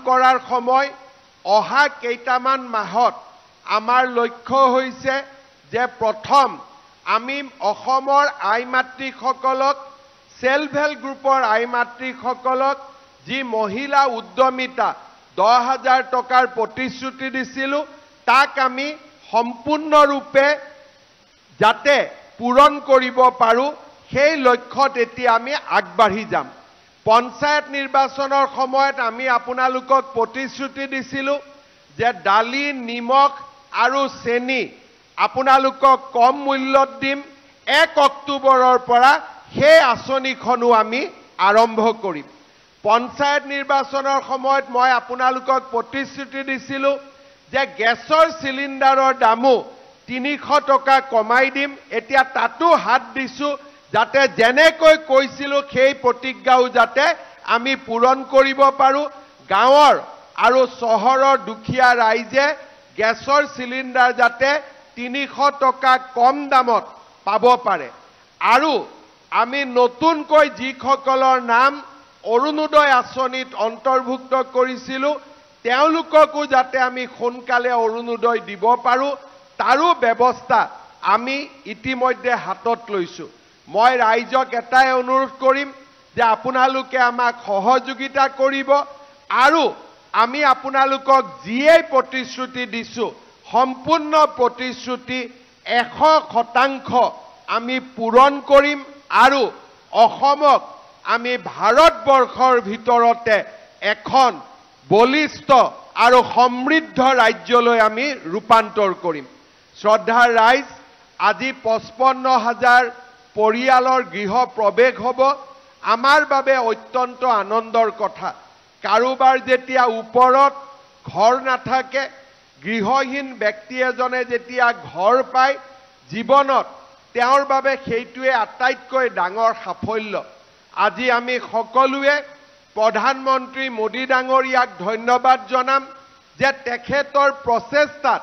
কৰাৰ সময় অহা কেইটামান মাহত আমাৰ লক্ষ্য হৈছে যে প্ৰথম আমি অসমৰ আই মাতৃসকলক সেলফ হেল্প গ্ৰুপৰ আই মাতৃসকলক যি মহিলা উদ্যমিতা 10,000 টকাৰ প্ৰতিশ্ৰুতি দিছিলোঁ তাক আমি সম্পূৰ্ণৰূপে যাতে পূৰণ কৰিব পাৰোঁ সেই লক্ষ্যত এতিয়া আমি আগবাঢ়ি যাম। পঞ্চায়ত নিৰ্বাচনৰ সময়ত আমি আপোনালোকক প্ৰতিশ্ৰুতি দিছিলোঁ যে দালি নিমখ আৰু চেনি আপোনালোকক কম মূল্যত দিম। 1 অক্টোবৰৰ পৰা সেই আঁচনিখনো আমি আৰম্ভ কৰিম। পঞ্চায়ত নিৰ্বাচনৰ সময়ত মই আপোনালোকক প্ৰতিশ্ৰুতি দিছিলোঁ যে গেছৰ চিলিণ্ডাৰৰ দামো 300 টকা কমাই দিম। এতিয়া তাতো হাত দিছোঁ যাতে যেনেকৈ কৈছিলোঁ সেই প্ৰতিজ্ঞাও যাতে আমি পূৰণ কৰিব পাৰোঁ। গাঁৱৰ আৰু চহৰৰ দুখীয়া ৰাইজে গেছৰ চিলিণ্ডাৰ যাতে 300 টকা কম দামত পাব পাৰে। আৰু আমি নতুনকৈ যিসকলৰ নাম অৰুণোদয় আঁচনিত অন্তৰ্ভুক্ত কৰিছিলোঁ তেওঁলোককো যাতে আমি সোনকালে অৰুণোদয় দিব পাৰোঁ তাৰো ব্যৱস্থা আমি ইতিমধ্যে হাতত লৈছোঁ। মই ৰাইজক এটাই অনুৰোধ কৰিম যে আপোনালোকে আমাক সহযোগিতা কৰিব আৰু আমি আপোনালোকক যিয়েই প্ৰতিশ্ৰুতি দিছোঁ সম্পূৰ্ণ প্ৰতিশ্ৰুতি 100% আমি পূৰণ কৰিম আৰু অসমক আমি ভাৰতবৰ্ষৰ ভিতৰতে এখন বলিষ্ঠ আৰু সমৃদ্ধ ৰাজ্যলৈ আমি ৰূপান্তৰ কৰিম। শ্ৰদ্ধাৰ ৰাইজ, আজি 55,000 পৰিয়ালৰ গৃহ প্ৰৱেশ হ'ব। আমাৰ বাবে অত্যন্ত আনন্দৰ কথা। কাৰোবাৰ যেতিয়া ওপৰত ঘৰ নাথাকে, গৃহহীন ব্যক্তি এজনে যেতিয়া ঘৰ পায় জীৱনত তেওঁৰ বাবে সেইটোৱে আটাইতকৈ ডাঙৰ সাফল্য। আজি আমি সকলোৱে প্ৰধানমন্ত্ৰী মোদী ডাঙৰীয়াক ধন্যবাদ জনাম যে তেখেতৰ প্ৰচেষ্টাত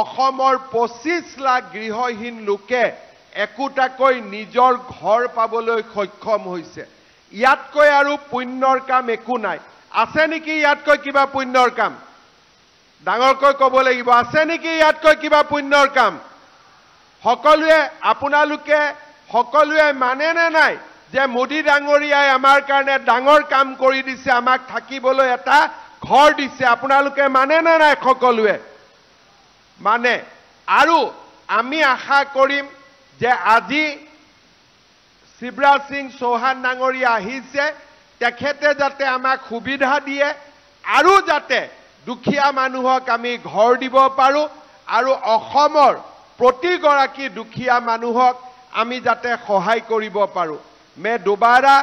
অসমৰ 25 লাখ গৃহহীন লোকে একোটাকৈ নিজৰ ঘৰ পাবলৈ সক্ষম হৈছে। ইয়াতকৈ আৰু পুণ্যৰ কাম একো নাই। আছে নেকি ইয়াতকৈ কিবা পুণ্যৰ কাম? ডাঙৰকৈ ক'ব লাগিব, আছে নেকি ইয়াতকৈ কিবা পুণ্যৰ কাম? সকলোৱে আপোনালোকে সকলোৱে মানে নে নাই যে মোদী ডাঙৰীয়াই আমাৰ কাৰণে ডাঙৰ কাম কৰি দিছে, আমাক থাকিবলৈ এটা ঘৰ দিছে? আপোনালোকে মানে নে নাই? সকলোৱে মানে। আৰু আমি আশা কৰিম যে আজি শিৱৰাজ সিং চৌহান ডাঙৰীয়া আহিছে, তেখেতে যাতে আমাক সুবিধা দিয়ে আৰু যাতে দুখীয়া মানুহক আমি ঘৰ দিব পাৰোঁ আৰু অসমৰ প্ৰতিগৰাকী দুখীয়া মানুহক আমি যাতে সহায় কৰিব পাৰোঁ। मैं दोबारा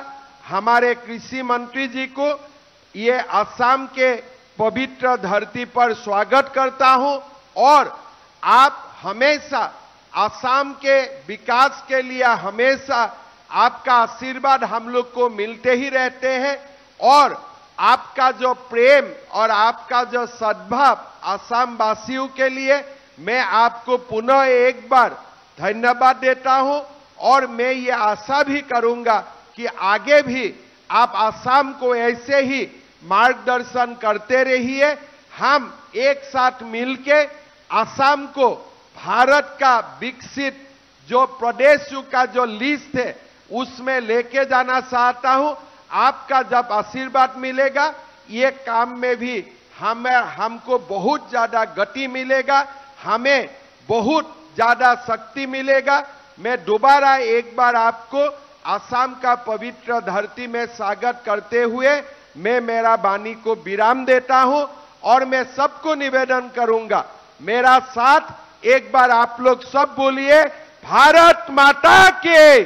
हमारे कृषि मंत्री जी को ये असम के पवित्र धरती पर स्वागत करता हूं और आप हमेशा असम के विकास के लिए हमेशा आपका आशीर्वाद हम लोग को मिलते ही रहते हैं और आपका जो प्रेम और आपका जो सद्भाव असम वासियों के लिए मैं आपको पुनः एक बार धन्यवाद देता हूं और मैं ये आशा भी करूंगा कि आगे भी आप असम को ऐसे ही मार्गदर्शन करते रहिए। हम एक साथ मिलके असम को भारत का विकसित जो प्रदेशों का जो लिस्ट है उसमें लेके जाना चाहता हूं। आपका जब आशीर्वाद मिलेगा ये काम में भी हमको बहुत ज्यादा गति मिलेगा, हमें बहुत ज्यादा शक्ति मिलेगा। मैं दोबारा एक बार आपको असम का पवित्र धरती में स्वागत करते हुए मैं मेरा वाणी को विराम देता हूं और मैं सबको निवेदन करूंगा, मेरा साथ एक बार आप लोग सब बोलिए, भारत माता की।